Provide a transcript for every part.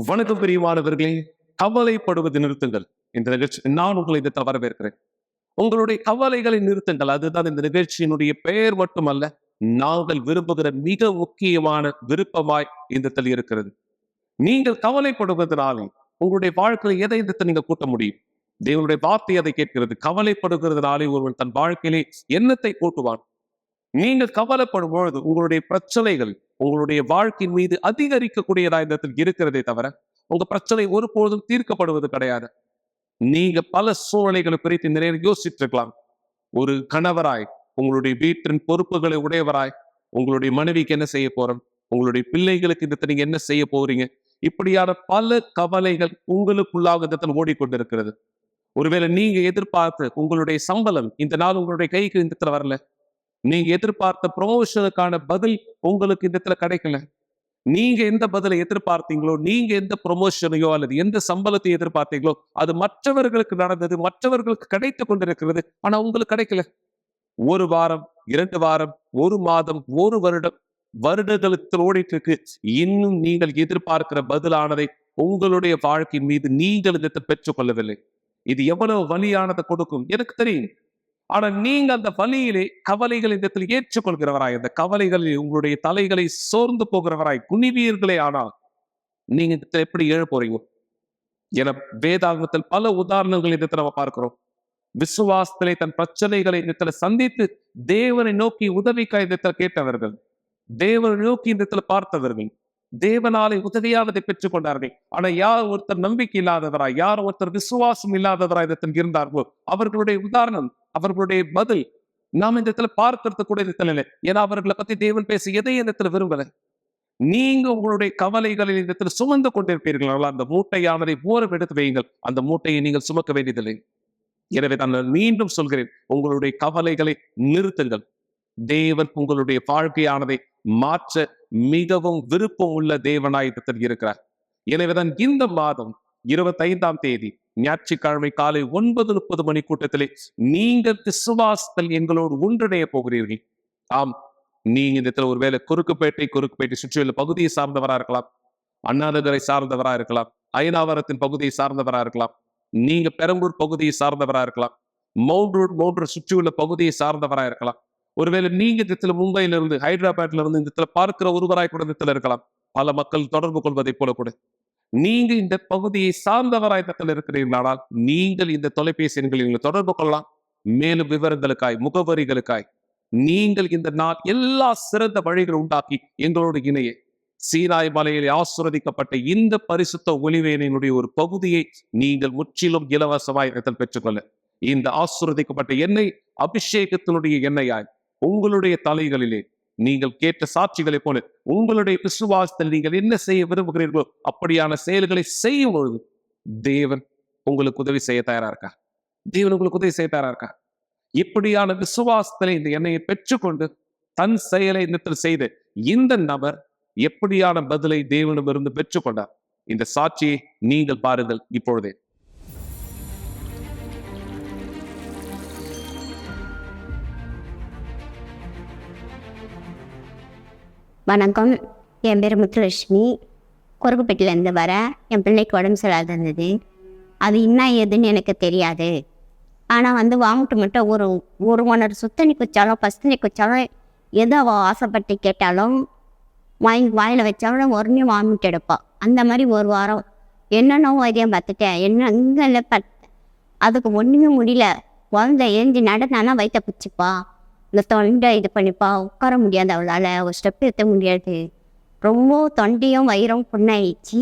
வணக்கம் பிரியமானவர்களே. கவலைப்படுவது நிறுத்துங்கள். இந்த நிகழ்ச்சி நான் உங்களை இதை வரவேற்கிறேன். உங்களுடைய கவலைகளை நிறுத்துங்கள். அதுதான் இந்த நிகழ்ச்சியினுடைய பெயர் மட்டுமல்ல, நாங்கள் விரும்புகிற மிக முக்கியமான விருப்பமாய் இந்த இடத்தில் இருக்கிறது. நீங்கள் கவலைப்படுவதனாலே உங்களுடைய வாழ்க்கையில் எதை இந்த நீங்க கூட்ட முடியும்? தேவனுடைய வார்த்தை அதை கேட்கிறது. கவலைப்படுகிறதுனாலே ஒருவன் தன் வாழ்க்கையிலே எண்ணத்தை கூட்டுவான். நீங்கள் கவலைப்படும் பொழுது உங்களுடைய பிரச்சனைகள் உங்களுடைய வாழ்க்கையின் மீது அதிகரிக்கக்கூடியதா இந்த இடத்தில் இருக்கிறதே தவிர உங்க பிரச்சனை ஒருபொழுதும் தீர்க்கப்படுவது கிடையாது. நீங்க பல சூழ்நிலைகளை குறித்து நிறைய யோசித்து இருக்கலாம். ஒரு கணவராய் உங்களுடைய வீட்டின் பொறுப்புகளை உடையவராய் உங்களுடைய மனைவிக்கு என்ன செய்ய போறோம், உங்களுடைய பிள்ளைகளுக்கு இந்த நீங்க என்ன செய்ய போறீங்க, இப்படியான பல கவலைகள் உங்களுக்குள்ளாக இந்த இடத்தில் ஓடிக்கொண்டிருக்கிறது. ஒருவேளை நீங்க எதிர்பார்த்து உங்களுடைய சம்பளம் இந்த நாள் உங்களுடைய கைக்கு இந்த இடத்துல வரல. நீங்க எதிர்பார்த்த ப்ரொமோஷனுக்கான பதில் உங்களுக்கு இந்த இடத்துல கிடைக்கல. நீங்க எந்த பதிலை எதிர்பார்த்தீங்களோ, நீங்க எந்த ப்ரொமோஷனையோ அல்லது எந்த சம்பளத்தை எதிர்பார்த்தீங்களோ அது மற்றவர்களுக்கு நடந்தது, மற்றவர்களுக்கு கிடைத்துக் கொண்டிருக்கிறது. ஆனா உங்களுக்கு கிடைக்கல. ஒரு வாரம், 2 வாரம், 1 மாதம், 1 வருடம், வருடங்களுக்கு ஓடிட்டு இருக்கு. இன்னும் நீங்கள் எதிர்பார்க்கிற பதிலானதை உங்களுடைய வாழ்க்கை மீது நீங்கள் இதை பெற்றுக் கொள்ளவில்லை. இது எவ்வளவு வலியானதை கொடுக்கும் எனக்கு தெரியும். ஆனா நீங்க அந்த வலியிலே கவலைகளை இந்த இடத்தில் ஏற்றுக்கொள்கிறவராய், அந்த கவலைகளில் உங்களுடைய தலைகளை சோர்ந்து போகிறவராய் குனிவீர்களே. ஆனால் நீங்க இந்த இடத்துல எப்படி எழ போறீங்க? என வேதாகமத்தில் பல உதாரணங்கள் இந்த இடத்துல நம்ம பார்க்கிறோம். விசுவாசத்திலே தன் பிரச்சனைகளை இந்த இடத்துல சந்தித்து தேவனை நோக்கி உதவிக்காய் இந்த இடத்துல கேட்டவர்கள், தேவனை நோக்கி இந்த இடத்துல பார்த்தவர்கள், தேவனாலே உதவியானதை பெற்றுக் கொண்டார்கள். ஆனா யார் ஒருத்தர் நம்பிக்கை இல்லாதவராய், யார் ஒருத்தர் விசுவாசம் இல்லாதவராய் இடத்தில் இருந்தார்களோ அவர்களுடைய உதாரணம், அவர்களுடைய பதில் நாம் இந்த இடத்துல பார்க்கறது கூட இந்த இடத்துல இல்லை. ஏன்னா அவர்களை பத்தி தேவன் பேச எதையும் இந்த இடத்துல விரும்பல. நீங்க உங்களுடைய கவலைகளில் இந்த இடத்துல சுமந்து கொண்டிருப்பீர்கள். அந்த மூட்டையானதை ஓரம் எடுத்து வையுங்கள். அந்த மூட்டையை நீங்கள் சுமக்க வேண்டியதில்லை. எனவே நான் மீண்டும் சொல்கிறேன், உங்களுடைய கவலைகளை நிறுத்துங்கள். தேவன் உங்களுடைய வாழ்க்கையானதை மாற்ற மிகவும் விருப்பம் உள்ள தேவனாய் இருக்கிறார். எனவேதான் இந்த மாதம் 25ஆம் தேதி ஞாயிற்றுக்கிழமை காலை 9:30 மணி கூட்டத்திலே நீங்கள் விசுவாசத்தில் எங்களோடு ஒன்றிணைய போகிறீர்கள். ஆம், நீங்க இந்த இடத்துல ஒருவேளை குறுக்குப்பேட்டை சுற்றியுள்ள பகுதியை சார்ந்தவரா இருக்கலாம், அண்ணாநகரை சார்ந்தவரா இருக்கலாம், அயனாவரத்தின் பகுதியை சார்ந்தவரா இருக்கலாம், நீங்க பெரம்பூர் பகுதியை சார்ந்தவரா இருக்கலாம், மவுண்ட் ரோட் சுற்றியுள்ள பகுதியை சார்ந்தவரா இருக்கலாம். ஒருவேளை நீங்க இந்த மும்பையில இருந்து, ஹைதராபாத்ல இருந்து இந்த பார்க்கிற ஒருவராய் கூட இந்த இருக்கலாம். பல மக்கள் தொடர்பு கொள்வதை போல கூட நீங்க இந்த பகுதியை சார்ந்தவராய் இருக்கிறீர்களானால் நீங்கள் இந்த தொலைபேசி எண்களில் தொடர்பு கொள்ளலாம். மேலும் விவரங்களுக்காய், முகவரிகளுக்காய் நீங்கள் இந்த நாள் எல்லா சிறந்த வழிகள் உண்டாக்கி எங்களோடு இணைய சீனாய் மலையில் ஆசிர்வதிக்கப்பட்ட இந்த பரிசுத்த ஒளிவேனினுடைய ஒரு பகுதியை நீங்கள் முற்றிலும் இலவசமாய் பெற்றுக்கொள்ள இந்த ஆசிர்வதிக்கப்பட்ட எண்ணெய் அபிஷேகத்தினுடைய எண்ணெயாய் உங்களுடைய தலைகளிலே நீங்கள் கேட்ட சாட்சிகளை போல உங்களுடைய விசுவாசத்தில் நீங்கள் என்ன செய்ய விரும்புகிறீர்களோ அப்படியான செயல்களை செய்யும் பொழுது தேவன் உங்களுக்கு உதவி செய்ய தயாரா இருக்கா. தேவன் உங்களுக்கு உதவி செய்ய தயாரா இருக்கா. இப்படியான விசுவாசத்திலே இந்த எண்ணெயை பெற்றுக்கொண்டு தன் செயலை நிறுத்தல் செய்த இந்த நபர் எப்படியான பதிலை தேவனிடமிருந்து பெற்றுக்கொண்டார். இந்த சாட்சியை நீங்கள் பாருங்கள் இப்பொழுதே. வணக்கம், என் பேர் முத்துலட்சுமி. கொருக்குப்பேட்டிலேருந்து வரேன். என் பிள்ளைக்கு உடம்பு சரியாக இருந்தது. அது என்ன ஏதுன்னு எனக்கு தெரியாது. ஆனால் வாங்கிட்டு மட்டும் ஒரு ஒன்றரை சுத்தண்ணி குச்சாலும் பசுத்தண்ணி குச்சாலும் எதோ அவள் ஆசைப்பட்டு கேட்டாலும் வாயில் வச்சாலும் உடனே வாமிட்டு எடுப்பாள். அந்த மாதிரி ஒரு வாரம் என்னென்னோ வைத்தியம் பார்த்துட்டேன். என்ன இங்கே அதுக்கு ஒன்றுமே முடியல. குழந்தை எழுந்து நடந்தானா வயிற்ற பிடிச்சிப்பா, இந்த தொண்டை இது பண்ணிப்பா, உட்கார முடியாது, அவளால் ஒரு ஸ்டெப் ஏற்ற முடியாது. ரொம்ப தொண்டையும் வயிறும் புண்ணாயிடுச்சு.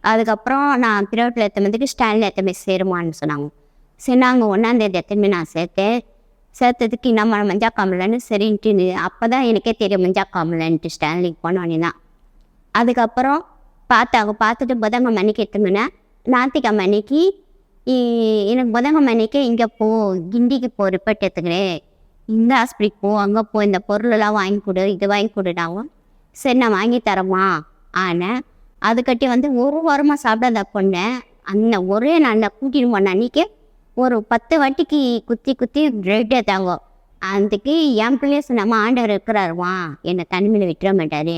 அதுக்கப்புறம் நான் பிரைவேட்டில் ஏற்றமதுக்கு ஸ்டாண்டில் ஏற்றமே சேருமான்னு சொன்னாங்க. சரி, நாங்கள் 1ஆம் தேதி எத்தனை நான் சேர்த்ததுக்கு என்ன மஞ்சா காமலன்னு சரின்ட்டு அப்போ தான் எனக்கே தெரியும் மஞ்சா காமலன்ட்டு ஸ்டாண்டில் போனோன்னே தான். அதுக்கப்புறம் பார்த்துட்டு புதன்கிழமை அன்னைக்கு எடுத்துனேன். ஞாயிற்றுக்கிழமை அன்னைக்கு எனக்கு புதன்கிழமை அன்னைக்கு இங்கே கிண்டிக்கு ரிப்போர்ட் எடுத்துக்கிறேன், இந்த ஹாஸ்பிட்டலுக்கு அங்கே இந்த பொருளெல்லாம் வாங்கி கொடு, இது வாங்கி கொடுடாவும். சரி, நான் வாங்கி தரேம்மா. ஆனால் அதுக்கட்டி ஒரு வாரமாக சாப்பிடாத பொண்ணை அந்த ஒரே நாளில் கூட்டின்னு போன அன்றைக்கி ஒரு 10 வாட்டிக்கு குத்தி ரெட் ஏற்றாங்க. அதுக்கு என் பிள்ளைய சொன்னாமா, ஆண்டவர் இருக்கிறாருமா, என்னை தனிமையில் விட்டுற மாட்டார்,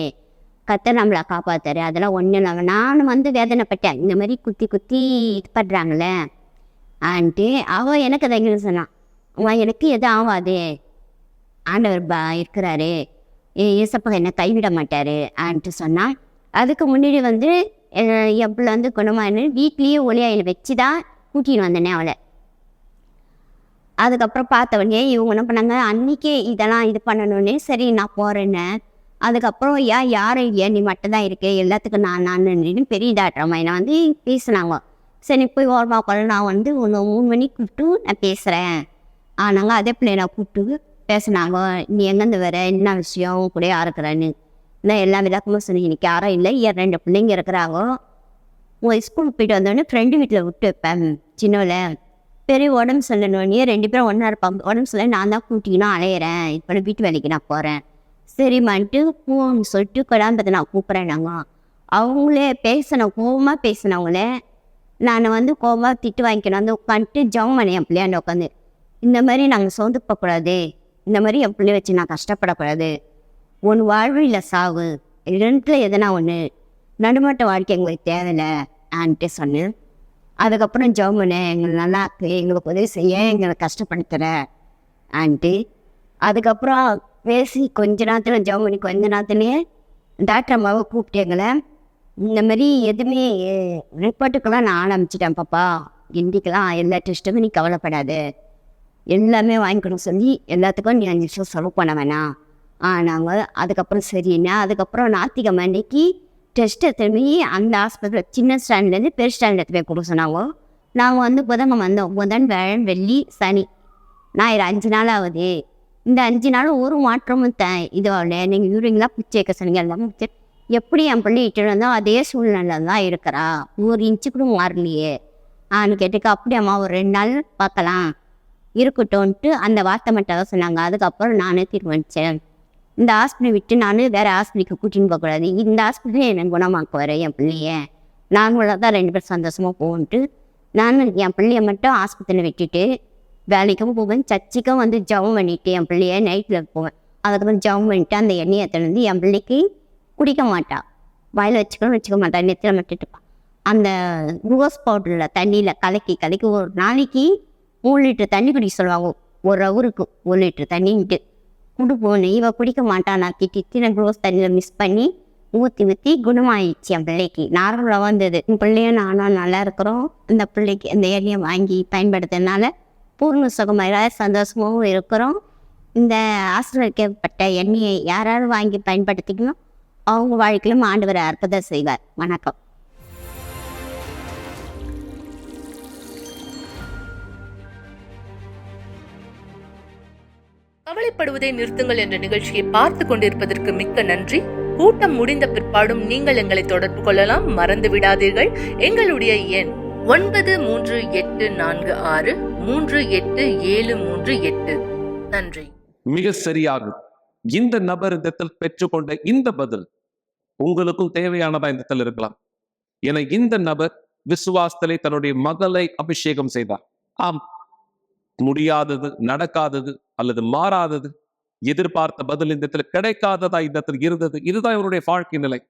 கர்த்தர் நம்மளை காப்பாத்தாரு, அதெல்லாம் ஒன்றும் இல்லாமல் நானும் வந்து வேதனைப்பட்டேன். இந்த மாதிரி குத்தி குத்தி இது பண்ணுறாங்களே ஆன்ட்டு. அவள் எனக்கு தைரியம் சொன்னான், அவன் எனக்கு எதுவும் ஆகாது, ஆண்டவர் இருக்கிறாரு, ஏசப்பா என்னை கைவிட மாட்டார் ஆன்ட்டு சொன்னான். அதுக்கு முன்னாடி வந்து என் பிள்ளை வந்து குணமானு வீட்லேயே ஒளியாயில் வச்சு தான் கூட்டின்னு வந்தேனே அவளை. அதுக்கப்புறம் பார்த்த உடனே இவங்க என்ன பண்ணாங்க, அன்றைக்கே இதெல்லாம் இது பண்ணணுன்னே சரி நான் போகிறேன்னு. அதுக்கப்புறம் யாரும் இல்லையா, நீ மட்டும்தான் இருக்கு, எல்லாத்துக்கும் நான் பெரிய டாக்டர் அம்மா என்னை வந்து பேசினாங்க. சரி போய் ஓரமாக உட்காந்து நான் வந்து 3 மணிக்கு கூப்பிட்டு நான் பேசுகிறேன் ஆனாங்க. அதே பிள்ளைய நான் கூப்பிட்டு பேசினாங்க, நீ எங்கேருந்து வர, என்ன விஷயம், கூட இருக்கிறேன்னு. நான் எல்லா விளக்கமும் சொன்னேன். இன்னைக்கு யாரும் இல்லை, 2 பிள்ளைங்க இருக்கிறாங்க. உங்கள் ஸ்கூலுக்கு போயிட்டு வந்தோடனே ஃப்ரெண்டு வீட்டில் விட்டு வைப்பேன் சின்னவில். பெரிய உடம்பு சொல்லணுன்னே 2 பேரும் ஒன்றா இருப்பாங்க. உடம்பு சொல்ல நான் தான் கூட்டிக்கினா அலையிறேன், இப்போ வீட்டு வேலைக்கு நான் போகிறேன். சரிம்மான்ட்டு பூன்னு சொல்லிட்டு கொடாம்பத்தை நான் கூப்பிட்றேன். நாங்கள் அவங்களே கோபமாக பேசினவங்களே நான் வந்து கோபமாக திட்டு வாங்கிக்கணும் வந்து உட்காந்துட்டு ஜவம் பண்ணேன் என் பிள்ளையாண்ட உட்காந்து. இந்த மாதிரி நாங்கள் சோர்ந்து போகக்கூடாது, இந்த மாதிரி என் பிள்ளைய வச்சு நான் கஷ்டப்படக்கூடாது, ஒன்று வாழ்வு இல்லை சாவு, 2ல் எதனா ஒன்று, நடுமட்ட வாழ்க்கை எங்களுக்கு தேவையில்லை ஆன்ட்டு சொன்னேன். அதுக்கப்புறம் ஜவம் பண்ணேன், எங்களுக்கு நல்லா இருக்கு, எங்களுக்கு உதவி செய்ய, எங்களை கஷ்டப்படுத்துகிற ஆன்ட்டு. அதுக்கப்புறம் பேசி கொஞ்ச நேரத்தில் ஜவம் பண்ணி கொஞ்ச நேரத்துலேயே டாக்டர் அம்மாவை கூப்பிட்டு எங்களை இந்த மாதிரி எதுவுமே ரிப்போர்ட்டுக்கெல்லாம் நான் ஆரம்பிச்சிட்டேன் பாப்பா, இன்றைக்கெல்லாம் எல்லா டெஸ்ட்டுமே நீ கவலைப்படாது, எல்லாமே வாங்கிக்கணும் சொல்லி எல்லாத்துக்கும் நீ 5 நிமிஷம் செலவு பண்ண வேணாம் நாங்கள். அதுக்கப்புறம் சரிண்ணா. அதுக்கப்புறம் ஞாயிற்றுக்கிழமை அன்னைக்கு டெஸ்ட் எடுத்துமே அந்த ஹாஸ்பிட்டல் சின்ன ஸ்டாண்ட்லேருந்து பெரிய ஸ்டாண்ட் எடுத்து போய் கொடுக்க சொன்னாங்க. நாங்கள் வந்து புதன்கிழமை வந்தோம். புதன், வியாழன், வெள்ளி, சனி, ஞாயிறு 5 நாள் ஆகுது. இந்த 5 நாள் ஒரு மாற்றமும் இதுவாகல. நீங்கள் யூரின்லாம் பிடிச்சி வைக்க சொன்னீங்க, எல்லாம் பிடிச்சி எப்படி என் பிள்ளை இட்டு வந்தால் அதே சூழ்நிலை தான் இருக்கிறா, 1 இன்ச்சு கூட மாறலையே கேட்டுக்க. அப்படி அம்மா ஒரு 2 நாள் பார்க்கலாம் இருக்கட்டும்ன்ட்டு அந்த வார்த்தை மட்டும் தான் சொன்னாங்க. அதுக்கப்புறம் நானே தீர்மானித்தேன், இந்த ஹாஸ்பிட்டல் விட்டு நான் வேறு ஹாஸ்பிட்டலுக்கு கூட்டின்னு போகக்கூடாது, இந்த ஹாஸ்பிட்டலே என்னை குணமாக்குவார் என் பிள்ளைய, நாங்களும் தான் 2 பேரும் சந்தோஷமாக போகன்ட்டு நான் என் பிள்ளைய மட்டும் ஆஸ்பத்திரியில் விட்டுட்டு வேலைக்கும் போவேன், சர்ச்சுக்கும் வந்து ஜவம் பண்ணிவிட்டு என் பிள்ளைய நைட்டில் போவேன். அதுக்கப்புறம் ஜவம் பண்ணிவிட்டு அந்த எண்ணெயை திறந்து என் பிள்ளைக்கு குடிக்க மாட்டா, வாயில் வச்சுக்க மாட்டா, நெத்தியில் மட்டுட்டுப்பான். அந்த ரோஸ் பவுடரில் தண்ணியில் கலக்கி ஒரு நாளைக்கு 3 லிட்டர் தண்ணி குடிக்க சொல்லுவாங்க. ஒரு ஹவருக்கு 1 லிட்டர் தண்ணின்ட்டு குடிப்போன்னு. இவள் குடிக்க மாட்டான், நான் திட்டி ரோஸ் தண்ணியில் மிக்ஸ் பண்ணி ஊற்றி குணமாயிடுச்சு என் பிள்ளைக்கு, நார்மலாக வந்தது. என் பிள்ளையும் நானும் நல்லா இருக்கிறோம். இந்த பிள்ளைக்கு அந்த எண்ணெயை வாங்கி பயன்படுத்துறதுனால பூர்ண சுகமாக சந்தோஷமாகவும் இருக்கிறோம். இந்த ஆசிரியப்பட்ட எண்ணெயை யாராவது வாங்கி பயன்படுத்திக்கணும், அவங்க வாழ்க்கையிலும் ஆண்டவர் அற்புதம் செய்வார். வணக்கம். கவலைப்படுவதை நிறுத்துங்கள் என்ற நிகழ்ச்சியை பார்த்து கொண்டிருப்பதற்கு மிக்க நன்றி. கூட்டம் முடிந்த பிற்பாடும் நீங்கள் எங்களை தொடர்பு கொள்ளலாம். மறந்து விடாதீர்கள், எங்களுடைய எண் 9346387738. நன்றி. மிக சரியாக இந்த நபர் இந்த இடத்தில் பெற்றுக்கொண்ட இந்த பதில் உங்களுக்கும் தேவையானதா இந்த இடத்தில் இருக்கலாம். என இந்த நபர் விசுவாசத்திலே தன்னுடைய மகளை அபிஷேகம் செய்தார். ஆம், முடியாதது, நடக்காதது அல்லது மாறாதது, எதிர்பார்த்த பதில் இந்த இடத்துல கிடைக்காததா இந்த இடத்துல இருந்தது. இதுதான் இவருடைய வாழ்க்கை நிலை.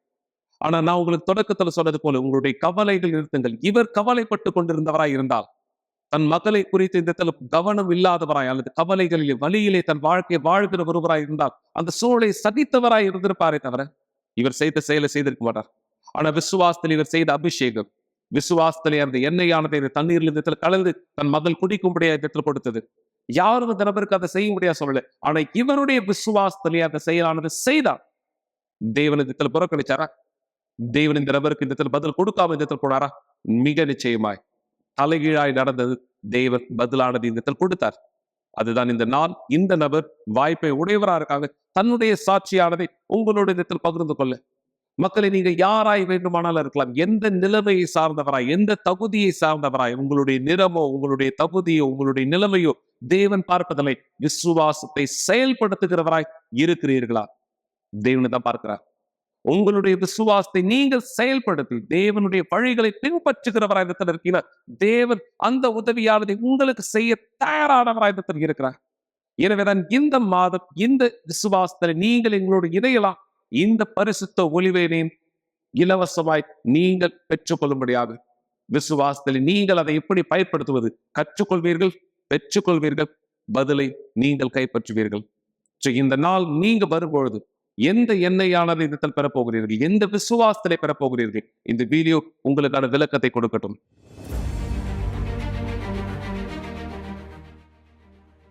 ஆனா நான் உங்களுக்கு தொடக்கத்துல சொன்னது போல உங்களுடைய கவலைகள் நிறுத்துங்கள். இவர் கவலைப்பட்டு கொண்டிருந்தவராய் இருந்தால், தன் மகளை குறித்து இந்த இடத்துல கவனம் இல்லாதவராய் அல்லது கவலைகளிலே வழியிலே தன் வாழ்க்கையை வாழ்கிற ஒருவராய் இருந்தால் அந்த சூழலை சகித்தவராய் இருந்திருப்பாரே தவிர இவர் செய்த செயலை செய்திருக்க மாட்டார். ஆனா விசுவாசத்தில் இவர் செய்த அபிஷேகம், விசுவாசத்திலே அந்த எண்ணெயானதை தண்ணீரில் இந்த இடத்துல கலந்து தன் மகள் குடிக்கும்படியா இந்த இடத்துல கொடுத்தது. யாரும் இந்த நபருக்கு அதை செய்ய முடியாது சொல்லல. ஆனா இவருடைய விசுவாசத்திலே அந்த செயலானது செய்தார். தேவன் இந்த இடத்துல புறக்கணிச்சாரா? தேவன் இந்த நபருக்கு இந்த இடத்துல பதில் கொடுக்காம இந்த இடத்துல போனாரா? மிக நிச்சயமாய் தலைகீழாய் நடந்தது. தேவன் பதிலானது இந்த இடத்தில் கொடுத்தார். அதுதான் இந்த நாள் இந்த நபர் வாய்ப்பை உடையவராக இருக்காங்க. தன்னுடைய சாட்சியானதை உங்களோட இடத்தில் பகிர்ந்து கொள்ள. மக்களை நீங்க யாராய் வேண்டுமானாலும் இருக்கலாம், எந்த நிலைமையை சார்ந்தவராய், எந்த தகுதியை சார்ந்தவராய், உங்களுடைய நிறமோ உங்களுடைய தகுதியோ உங்களுடைய நிலைமையோ தேவன் பார்ப்பதில்லை. விசுவாசத்தை செயல்படுத்துகிறவராய் இருக்கிறீர்களா? தேவனை தான் பார்க்கிறார். உங்களுடைய விசுவாசத்தை நீங்கள் செயல்படுத்தி தேவனுடைய வழிகளை பின்பற்றுகிறவராய் இருக்கீங்க. தேவன் அந்த உதவியானதை உங்களுக்கு செய்ய தயாரானவராய் இருக்கிறார். எனவேதான் இந்த மாதம் இந்த விசுவாசத்தில் நீங்கள் எங்களோடு இணையலாம். இந்த பரிசுத்த ஒளிவேனையும் இலவசமாய் நீங்கள் பெற்றுக்கொள்ளும்படியாக விசுவாசத்தில் நீங்கள் அதை எப்படி பயன்படுத்துவது கற்றுக்கொள்வீர்கள், பெற்றுக்கொள்வீர்கள், பதிலை நீங்கள் கைப்பற்றுவீர்கள். இந்த நாள் நீங்க வரும்பொழுது எந்த எண்ணெயானது இடத்தில் பெறப்போகிறீர்கள், எந்த விசுவாசத்திலே பெறப்போகிறீர்கள், இந்த வீடியோ உங்களுக்கான விளக்கத்தை கொடுக்கட்டும்.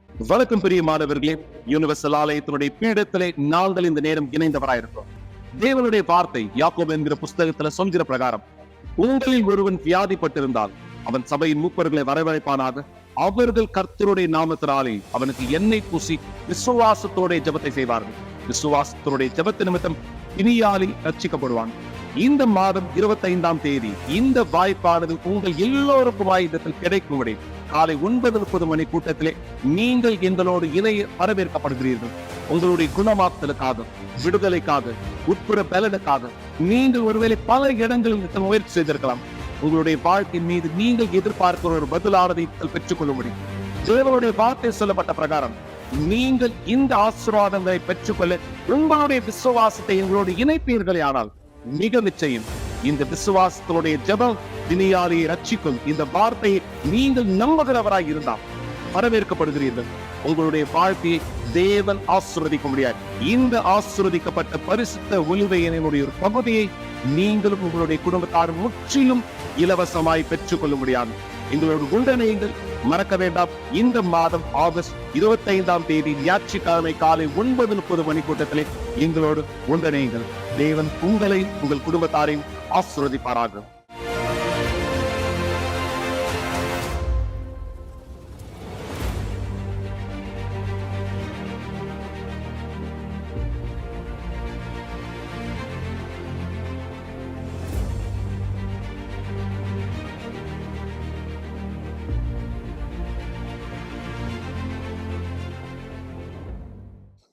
வணக்கம் பிரியமானவர்களே, யூனிவர்சல் ஆலயத்தினுடைய பீடத்திலே நாங்கள் இந்த நேரம் இணைந்தவராயிருக்கிறோம். தேவனுடைய வார்த்தை யாக்கோபு என்கிற புஸ்தகத்துல சொல்கிற பிரகாரம், உங்களில் ஒருவன் வியாதிப்பட்டிருந்தால் அவன் சபையின் மூப்பர்களை வரவழைப்பானாக, அவர்கள் கர்த்தருடைய நாமத்தினாலே அவனுக்கு எண்ணெய் பூசி விசுவாசத்தோட ஜெபத்தை செய்வார்கள். விசுவாசத்தோடைய ஜெபத்து நிமித்தம் பிணியாளி ரட்சிக்கப்படுவான். இந்த மாதம் 25ஆம் தேதி இந்த வாய்ப்பானது உங்கள் எல்லோருக்குமாய் இடத்தில் கிடைக்கும்படி காலை 9:30 மணி கூட்டத்திலே நீங்கள் எங்களோடு இணைய வரவேற்கப்படுகிறீர்கள். உங்களுடைய குணமாக்குதலுக்காக, விடுதலைக்காக, உட்புற பலனுக்காக நீங்கள் ஒருவேளை பல இடங்களில் முயற்சி செய்திருக்கலாம். உங்களுடைய வாழ்க்கையின் மீது நீங்கள் எதிர்பார்க்கிற ஒரு பதிலானதை பெற்றுக்கொள்ள முடியும். தேவனுடைய வார்த்தை சொல்லப்பட்ட பிரகாரம் நீங்கள் இந்த ஆசீர்வாதங்களை பெற்றுக்கொள்ள உங்களுடைய விசுவாசத்தை எங்களோடு இணைப்பீர்களே ஆனால் மிக நிச்சயம் இந்த விசுவாசத்தினுடைய ஜெபம் பிணியாளியை ரட்சிக்கும். இந்த வார்த்தையை நீங்கள் நம்புகிறவராய் இருந்தால் வரவேற்கப்படுகிறீர்கள். உங்களுடைய வாழ்க்கையை தேவன் ஆசீர்வதிக்க முடியாது. இந்த ஆசீர்வதிக்கப்பட்ட பரிசுத்த ஒலிவையினுடைய ஒரு பகுதியை நீங்களும் உங்களுடைய குடும்பத்தாரும் முற்றிலும் இலவசமாய் பெற்றுக்கொள்ள முடியாது. எங்களோட குண்டனைகள் மறக்க வேண்டாம். இந்த மாதம் ஆகஸ்ட் 25ஆம் தேதி ஞாயிற்றுக்கிழமை காலை 9:30 மணி கூட்டத்திலே எங்களோடு குண்டனைகள். தேவன் உங்களை உங்கள் குடும்பத்தாரையும் ஆசீர்வதிப்பாராக.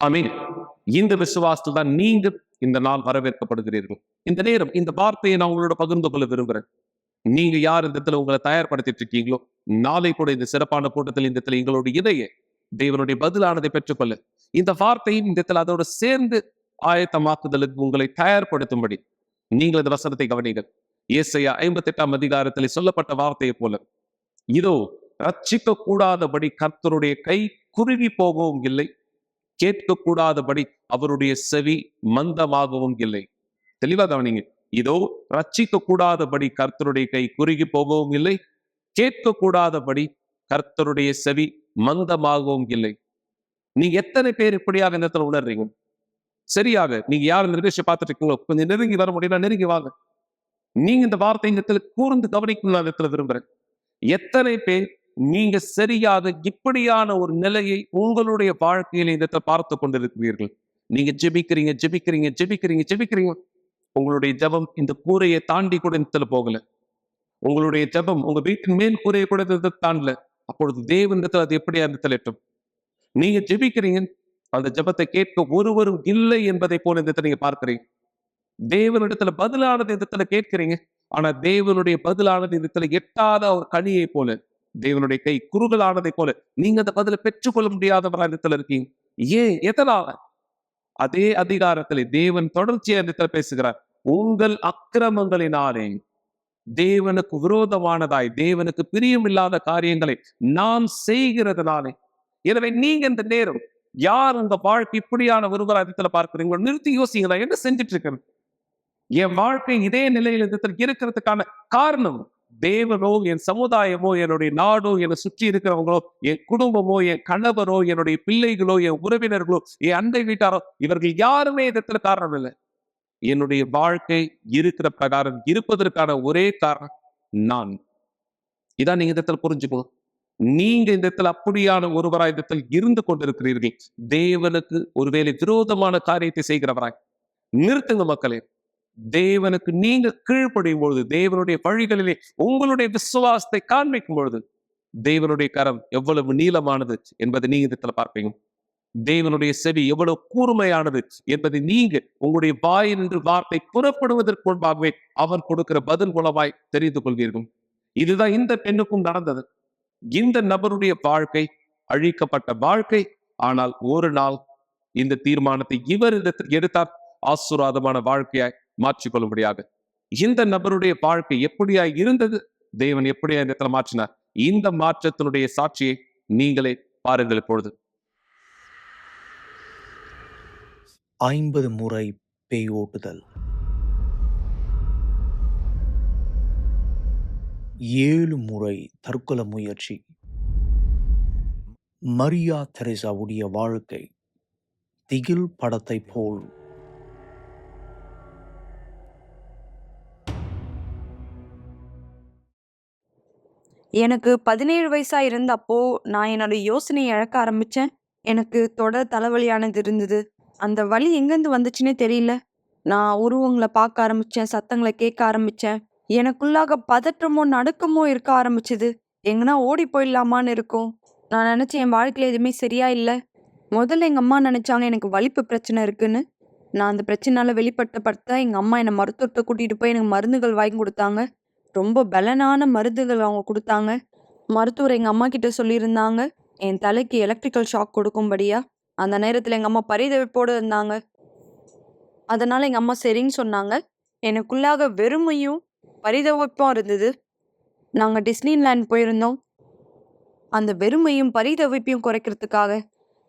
ஆமென். இந்த விசுவாசத்தில் தான் நீங்க இந்த நாள் வரவேற்கப்படுகிறீர்கள். இந்த நேரம் இந்த வார்த்தையை நான் உங்களோட பகிர்ந்து கொள்ள விரும்புகிறேன். நீங்க யார் இந்த இடத்துல உங்களை தயார்படுத்திட்டு இருக்கீங்களோ, நாளை கூட இந்த சிறப்பான கூட்டத்தில் இந்த இடத்துல எங்களுடைய இதையே தேவனுடைய பதிலானதை பெற்றுக்கொள்ள இந்த வார்த்தையும் இந்த இடத்துல அதோட சேர்ந்து ஆயத்தமாக்குதலுக்கு உங்களை தயார்படுத்தும்படி நீங்கள் இந்த வசனத்தை கவனிங்கள். ஏசாயா 58ஆம் அதிகாரத்தில் சொல்லப்பட்ட வார்த்தையை போல, இதோ ரட்சிக்க கூடாதபடி கர்த்தருடைய கை குறுகி போகவும் இல்லை, கேட்கக்கூடாதபடி அவருடைய செவி மந்தமாகவும் இல்லை. தெளிவா கவனிங்க. இதோ ரட்சிக்க கூடாதபடி கர்த்தருடைய கை குறுகி போகவும் இல்லை, கேட்கக்கூடாதபடி கர்த்தருடைய செவி மந்தமாகவும் இல்லை. நீங்க எத்தனை பேர் இப்படியாக இந்த இடத்துல உணர்றீங்க? சரியாக நீங்க யார் இந்த நிகழ்ச்சி பார்த்துட்டு இருக்கீங்களோ, கொஞ்சம் நெருங்கி வர முடியும்னா நெருங்கி வாங்க. நீங்க இந்த வார்த்தை இந்த இடத்துல கூர்ந்து கவனிக்கணும் நான் இடத்துல விரும்புறேன். எத்தனை பேர் நீங்க சரியாக இப்படியான ஒரு நிலையை உங்களுடைய வாழ்க்கையில இந்த பார்த்து கொண்டிருக்கிறீர்கள்? நீங்க ஜெபிக்கிறீங்க ஜெபிக்கிறீங்க ஜெபிக்கிறீங்க ஜெபிக்கிறீங்க, உங்களுடைய ஜெபம் இந்த கூரையை தாண்டி கூட இந்த போகல. உங்களுடைய ஜெபம் உங்க வீட்டின் மேல் கூரையை கூட தாண்டல. அப்பொழுது தேவனிடத்தில் அது எப்படியா இந்த எட்டும்? நீங்க ஜெபிக்கிறீங்க, அந்த ஜெபத்தை கேட்க ஒருவரும் இல்லை என்பதை போல இந்த நீங்க பார்க்கிறீங்க. தேவனிடத்துல பதிலானது இந்த கேட்கிறீங்க, ஆனா தேவனுடைய பதிலானது இந்த எட்டாத ஒரு கனியை போல, தேவனுடைய கை குறுகலானதை போல நீங்க அந்த பதிலை பெற்றுக்கொள்ள முடியாதவரா இடத்துல இருக்கீங்க. ஏன்? எதனால? அதே அதிகாரத்திலே தேவன் தொடர்ச்சியா இடத்துல பேசுகிறார். உங்கள் அக்கிரமங்களினாலே, தேவனுக்கு விரோதமானதாய், தேவனுக்கு பிரியமில்லாத காரியங்களை நாம் செய்கிறதுனாலே. எனவே நீங்க இந்த நேரம் யார் உங்க வாழ்க்கை இப்படியான ஒருவர் இடத்துல பார்க்கிறீங்களோ நிறுத்தி யோசிங்க, நான் என்ன செஞ்சுட்டு இருக்கேன்? என் வாழ்க்கை இதே நிலையில் இருக்கிறதுக்கான காரணம் தேவனோ, என் சமுதாயமோ, என்னுடைய நாடோ, என்னை சுற்றி இருக்கிறவங்களோ, என் குடும்பமோ, என் கணவரோ, என்னுடைய பிள்ளைகளோ, என் உறவினர்களோ, என் அண்டை வீட்டாரோ, இவர்கள் யாருமே இடத்துல காரணம் இல்லை. என்னுடைய வாழ்க்கை இருக்கிற பிரகாரம் இருப்பதற்கான ஒரே காரணம் நான். இதான் நீங்க இடத்துல புரிஞ்சுக்கணும். நீங்க இந்த இடத்துல அப்படியான ஒருவராய் இடத்தில் இருந்து கொண்டிருக்கிறீர்கள். தேவனுக்கு ஒருவேளை விரோதமான காரியத்தை செய்கிறவராய் நிறுத்துங்க மக்களே. தேவனுக்கு நீங்க கீழ்ப்படியும் பொழுது, தேவனுடைய வழிகளிலே உங்களுடைய விசுவாசத்தை காண்பிக்கும் பொழுது, தேவனுடைய கரம் எவ்வளவு நீளமானது என்பதை நீங்க இடத்துல பார்ப்பீங்க. தேவனுடைய செவி எவ்வளவு கூர்மையானது என்பதை நீங்க உங்களுடைய வாயினின்று வார்த்தை புறப்படுவதற்கு முன்பாகவே அவர் கொடுக்கிற பதில் மூலமாய் தெரிந்து கொள்வீர்கள். இதுதான் இந்த பெண்ணுக்கும் நடந்தது. இந்த நபருடைய வாழ்க்கை அழிக்கப்பட்ட வாழ்க்கை. ஆனால் ஒரு நாள் இந்த தீர்மானத்தை இவர் எடுத்தார். ஆசீர்வாதமான வாழ்க்கையாய் மாற்றிக்கொள்ளும்படியாக. இந்த நபருடைய வாழ்க்கை எப்படியாய் இருந்தது, தேவன் எப்படியா இந்த இடத்துல மாற்றினார், இந்த மாற்றத்தினுடைய சாட்சியை நீங்களே பாருங்கள் இப்பொழுது. 50 முறை பேய் ஓட்டுதல், 7 முறை தற்கொலை முயற்சி. மரியா தெரேசாவுடைய வாழ்க்கை திகில் படத்தை போல். எனக்கு 17 வயசா இருந்தப்போ நான் என்னோட யோசனையை இழக்க ஆரம்பிச்சேன். எனக்கு தொடர் தலைவலியானது இருந்தது. அந்த வலி எங்கேருந்து வந்துச்சுன்னே தெரியல. நான் உருவங்களை பார்க்க ஆரம்பிச்சேன், சத்தங்களை கேட்க ஆரம்பிச்சேன். எனக்குள்ளாக பதற்றமோ நடுக்கமோ இருக்க ஆரம்பிச்சுது. எங்கன்னா ஓடி போயிடலாமான்னு இருக்கும். நான் நினைச்சேன் என் வாழ்க்கையில எதுவுமே சரியா இல்லை. முதல்ல எங்க அம்மா நினைச்சாங்க எனக்கு வலிப்பு பிரச்சனை இருக்குன்னு. நான் அந்த பிரச்சனையால வெளிப்பட்ட எங்க அம்மா என்னை மருத்துவத்தை கூட்டிட்டு போய் எனக்கு மருந்துகள் வாங்கி கொடுத்தாங்க. ரொம்ப பலனான மருந்துகள் அவங்க கொடுத்தாங்க. மருத்துவர் எங்க அம்மா கிட்ட சொல்லியிருந்தாங்க என் தலைக்கு எலக்ட்ரிக்கல் ஷாக் கொடுக்கும்படியா. அந்த நேரத்துல எங்க அம்மா பரிதவிப்போடு இருந்தாங்க. அதனால எங்க அம்மா சரின்னு சொன்னாங்க. எனக்குள்ளாக வெறுமையும் பரிதவிப்பும் இருந்தது. நாங்க டிஸ்னிலேண்ட் போயிருந்தோம். அந்த வெறுமையும் பரிதவிப்பையும் குறைக்கிறதுக்காக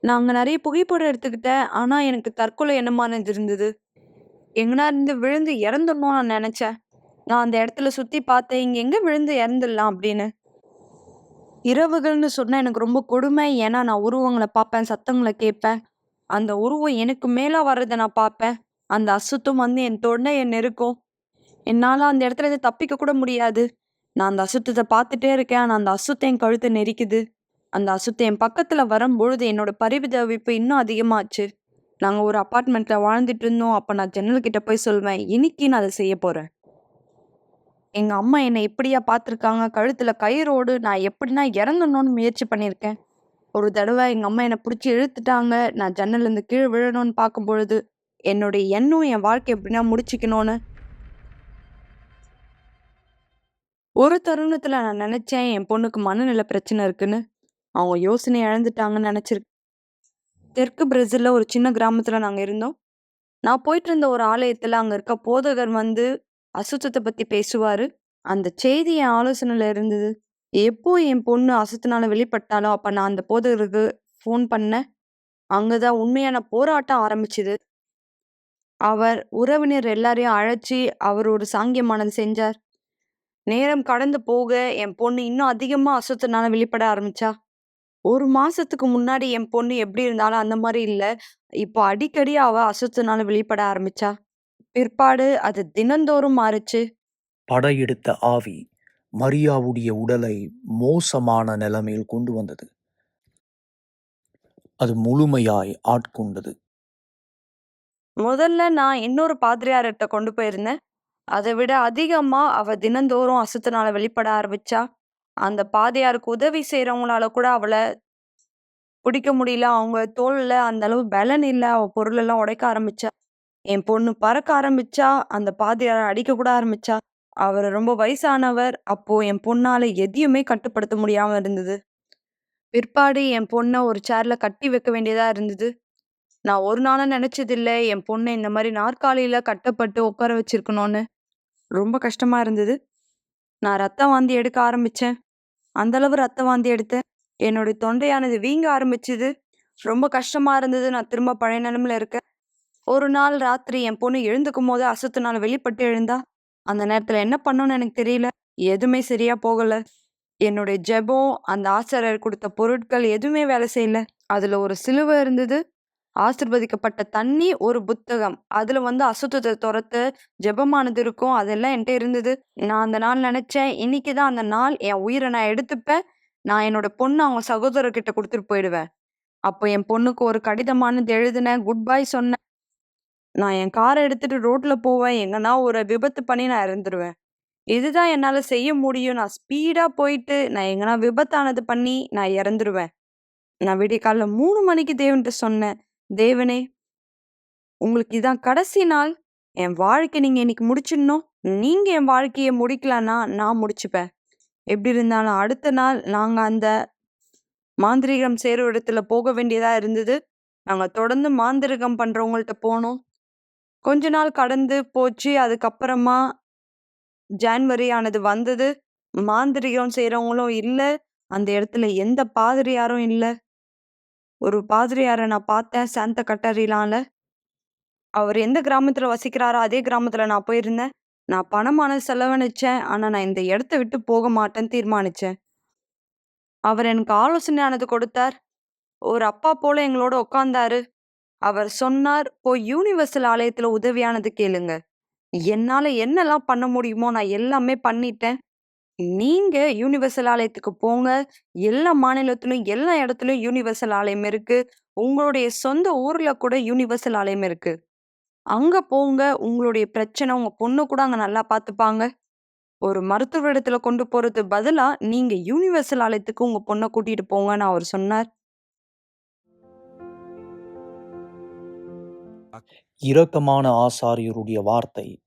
நாங்க நிறைய புகைப்படம் எடுத்துக்கிட்டேன். ஆனா எனக்கு தற்கொலை எண்ணமானது இருந்தது. எங்கனா இருந்து விழுந்து இறந்துடணும் நான் நினைச்சேன். நான் அந்த இடத்துல சுத்தி பார்த்தேன், இங்க எங்க விழுந்து இறந்துடலாம் அப்படின்னு. இரவுகள்னு சொன்னா எனக்கு ரொம்ப கொடுமை. ஏன்னா நான் உருவங்களை பார்ப்பேன், சத்தங்களை கேட்பேன். அந்த உருவம் எனக்கு மேல வர்றதை நான் பார்ப்பேன். அந்த அசுத்தம் வந்து என் தொண்டையை நெருக்கும். என்னால அந்த இடத்துல இருந்து தப்பிக்க கூட முடியாது. நான் அந்த அசுத்தத்தை பார்த்துட்டே இருக்கேன். ஆனா அந்த அசுத்தம் என் கழுத்தை நெரிக்குது. அந்த அசுத்தம் என் பக்கத்துல வரும்பொழுது என்னோட பரிதவிப்பு இன்னும் அதிகமாச்சு. நாங்க ஒரு அபார்ட்மெண்ட்ல வாழ்ந்துட்டு இருந்தோம். அப்ப நான் ஜன்னல் கிட்ட போய் சொல்வேன், இன்னைக்கு நான் அதை செய்ய போறேன். எங்க அம்மா என்னை எப்படியா பார்த்துருக்காங்க, கழுத்துல கயிறோடு நான் எப்படின்னா இறங்கணும்னு முயற்சி பண்ணியிருக்கேன். ஒரு தடவை எங்க அம்மா என்னை பிடிச்சி இழுத்துட்டாங்க. நான் ஜன்னல்ல இருந்து கீழே விழணும்னு பார்க்கும் பொழுது என்னுடைய எண்ணம் என் வாழ்க்கை எப்படின்னா முடிச்சுக்கணும்னு. ஒரு தருணத்துல நான் நினைச்சேன் என் பொண்ணுக்கு மனநல பிரச்சனை இருக்குன்னு. அவங்க யோசனை இழந்துட்டாங்கன்னு நினைச்சிருக்கேன். தெற்கு பிரேசில்ல ஒரு சின்ன கிராமத்துல நாங்க இருந்தோம். நான் போயிட்டு இருந்த ஒரு ஆலயத்துல அங்க இருக்க போதகர் வந்து அசுத்தத்தை பத்தி பேசுவாரு. அந்த செய்தி என் ஆலோசனையில இருந்தது. எப்போ என் பொண்ணு அசுத்தனால வெளிப்பட்டாலோ அப்ப நான் அந்த போதகருக்கு ஃபோன் பண்ணேன். அங்கதான் உண்மையான போராட்டம் ஆரம்பிச்சுது. அவர் உறவினர் எல்லாரையும் அழைச்சி அவர் ஒரு சாங்கியமானது செஞ்சார். நேரம் கடந்து போக என் பொண்ணு இன்னும் அதிகமா அசுத்தனால வெளிப்பட ஆரம்பிச்சா. ஒரு மாசத்துக்கு முன்னாடி என் பொண்ணு எப்படி இருந்தாலும் அந்த மாதிரி இல்ல. இப்போ அடிக்கடி அவ அசுத்தனால வெளிப்பட ஆரம்பிச்சா. பிற்பாடு அது தினந்தோறும் மாறுச்சு. படையெடுத்த ஆவி மரியாவுடைய உடலை மோசமான நிலைமையில் கொண்டு வந்தது. அது முழுமையாய் ஆட்கொண்டது. முதல்ல நான் இன்னொரு பாதிரியார்கிட்ட கொண்டு போயிருந்தேன். அதை விட அதிகமா அவ தினந்தோறும் அசுத்தனால வெளிப்பட ஆரம்பிச்சா. அந்த பாதிரியாருக்கு உதவி செய்யறவங்களால கூட அவளை பிடிக்க முடியல. அவங்க தோல்ல அந்த அளவு பலன் இல்ல. அவ பொருளெல்லாம் உடைக்க ஆரம்பிச்சா. என் பொண்ணு பறக்க ஆரம்பிச்சா. அந்த பாதிரியாரை அடிக்க கூட ஆரம்பிச்சா. அவர் ரொம்ப வயசானவர். அப்போ என் பொண்ணால எதையுமே கட்டுப்படுத்த முடியாம இருந்தது. பிற்பாடு என் பொண்ணை ஒரு சேர்ல கட்டி வைக்க வேண்டியதா இருந்தது. நான் ஒரு நாளும் நினைச்சதில்ல என் பொண்ணை இந்த மாதிரி நாற்காலியில கட்டப்பட்டு உட்கார வச்சிருக்கணும்னு. ரொம்ப கஷ்டமா இருந்தது. நான் ரத்த வாந்தி எடுக்க ஆரம்பிச்சேன். அந்த அளவு ரத்த வாந்தி எடுத்தேன். என்னுடைய தொண்டையானது வீங்க ஆரம்பிச்சுது. ரொம்ப கஷ்டமா இருந்தது. நான் திரும்ப பழைய நிலைமையில இருக்கேன். ஒரு நாள் ராத்திரி என் பொண்ணு எழுந்துக்கும் போது அசுத்தனால வெளிப்பட்டு எழுந்தா. அந்த நேரத்துல என்ன பண்ணணும்னு எனக்கு தெரியல. எதுவுமே சரியா போகல. என்னுடைய ஜெபம், அந்த ஆசிரியர் கொடுத்த பொருட்கள் எதுவுமே வேலை செய்யல. அதுல ஒரு சிலுவை இருந்தது, ஆசீர்வதிக்கப்பட்ட தண்ணி, ஒரு புத்தகம். அதுல வந்து அசுத்தத்தை துரத்த ஜெபமானது இருக்கும். அதெல்லாம் என்கிட்ட இருந்தது. நான் அந்த நாள் நினைச்சேன், இன்னைக்குதான் அந்த நாள். என் உயிரை நான் எடுத்துப்பேன். நான் என்னோட பொண்ணு அவங்க சகோதரர்கிட்ட கொடுத்துட்டு போயிடுவேன். அப்போ என் பொண்ணுக்கு ஒரு கடிதமானது எழுதினேன், குட் பை சொன்னேன். நான் என் காரை எடுத்துட்டு ரோட்ல போவேன். எங்கன்னா ஒரு விபத்து பண்ணி நான் இறந்துருவேன். இதுதான் என்னால செய்ய முடியும். நான் ஸ்பீடா போயிட்டு நான் எங்கன்னா விபத்தானது பண்ணி நான் இறந்துருவேன். நான் விடியற்காலைல 3 மணிக்கு தேவன்கிட்ட சொன்னேன், தேவனே, உங்களுக்கு இதான் கடைசி நாள். என் வாழ்க்கை நீங்க இன்னைக்கு முடிச்சிடணும். நீங்க என் வாழ்க்கையை முடிக்கலன்னா நான் முடிச்சுப்பேன். எப்படி இருந்தாலும் அடுத்த நாள் நாங்க அந்த மாந்திரீகம் சேரும் இடத்துல போக வேண்டியதா இருந்தது. நாங்க தொடர்ந்து மாந்திரீகம் பண்றவங்கள்ட்ட போனோம். கொஞ்ச நாள் கடந்து போச்சு. அதுக்கப்புறமா ஜான்வரி ஆனது வந்தது. மாந்திரீகம் செய்றவங்களும் இல்ல. அந்த இடத்துல எந்த பாதிரியாரும் இல்ல. ஒரு பாதிரியார நான் பார்த்தேன் சாந்த கட்டரிலால. அவர் எந்த கிராமத்துல வசிக்கிறாரோ அதே கிராமத்துல நான் போயிருந்தேன். நான் பணமானது செலவழிச்சேன். ஆனா நான் இந்த இடத்த விட்டு போக மாட்டேன்னு தீர்மானிச்சேன். அவர் எனக்கு ஆலோசனையானது கொடுத்தார். ஒரு அப்பா போல எங்களோட உட்கார்ந்தாரு. அவர் சொன்னார், "போய் யுனிவர்சல் ஆலயத்துல உதவியானது கேளுங்க. என்னால என்னலாம் பண்ண முடியுமோ நான் எல்லாமே பண்ணிட்டேன். நீங்க யுனிவர்சல் ஆலயத்துக்கு போங்க. எல்லா மாநிலத்திலும், எல்லா இடத்துலயும் யுனிவர்சல் ஆலயம் இருக்கு. உங்களுடைய சொந்த ஊர்ல கூட யுனிவர்சல் ஆலயம் இருக்கு. அங்க போங்க. உங்களுடைய பிரச்சனை, உங்க பொண்ணு கூட அங்க நல்லா பார்த்துப்பாங்க. ஒரு மருத்துவரிடத்துல கொண்டு போறது பதிலா, நீங்க யுனிவர்சல் ஆலயத்துக்கு உங்க பொண்ண கூட்டிட்டு போங்கன்னு" அவர் சொன்னார். இரக்கமான ஆசாரியருடைய வார்த்தை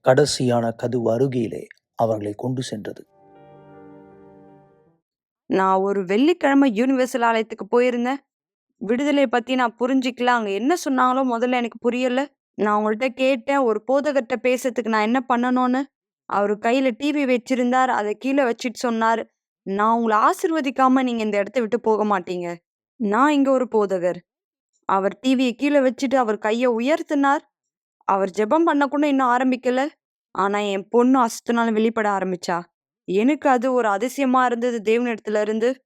கடைசியான கதவு அருகிலே அவர்களை கொண்டு சென்றது. நான் ஒரு வெள்ளிக்கிழமை யுனிவர்சல் ஆலயத்துக்கு போயிருந்தேன். விடுதலை பத்தி நான் புரிஞ்சுக்கல. அங்க என்ன சொன்னாங்களோ முதல்ல எனக்கு புரியல. நான் அவங்கள்ட்ட கேட்டேன், ஒரு போதகர்ட்ட பேசுறதுக்கு நான் என்ன பண்ணணும்னு. அவரு கையில டிவி வச்சிருந்தார். அத கீழ வச்சுட்டு சொன்னாரு, "நான் உங்கள ஆசீர்வதிக்காம நீங்க இந்த இடத்த விட்டு போக மாட்டீங்க. நான் இங்க ஒரு போதகர்." அவர் டிவிய கீழ வச்சுட்டு அவர் கைய உயர்த்தினார். அவர் ஜெபம் பண்ண கூட இன்னும் ஆரம்பிக்கல. ஆனா என் பொண்ணு அசுத்தனால வெளிப்பட ஆரம்பிச்சா. எனக்கு அது ஒரு அதிசயமா இருந்தது தேவனிடத்துல இருந்து.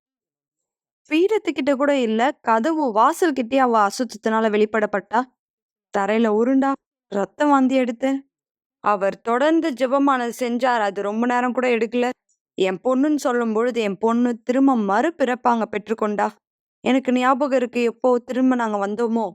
பீடத்துக்கிட்ட கூட இல்ல. கதவு வாசல் கிட்டயே அவ அசுத்தத்தினால வெளிப்படப்பட்டா. தரையில உருண்டா. ரத்த வாந்தி எடுத்தேன். அவர் தொடர்ந்து ஜெபமானது செஞ்சார். அது ரொம்ப நேரம் கூட எடுக்கல. என் பொண்ணுன்னு சொல்லும்பொழுது, என் பொண்ணு திரும்ப மறுபிறப்ப அங்க பெற்றுக்கொண்டா. எனக்கு ஞாபகம் இருக்கு எப்போ திரும்ப நாங்க வந்தோமோ,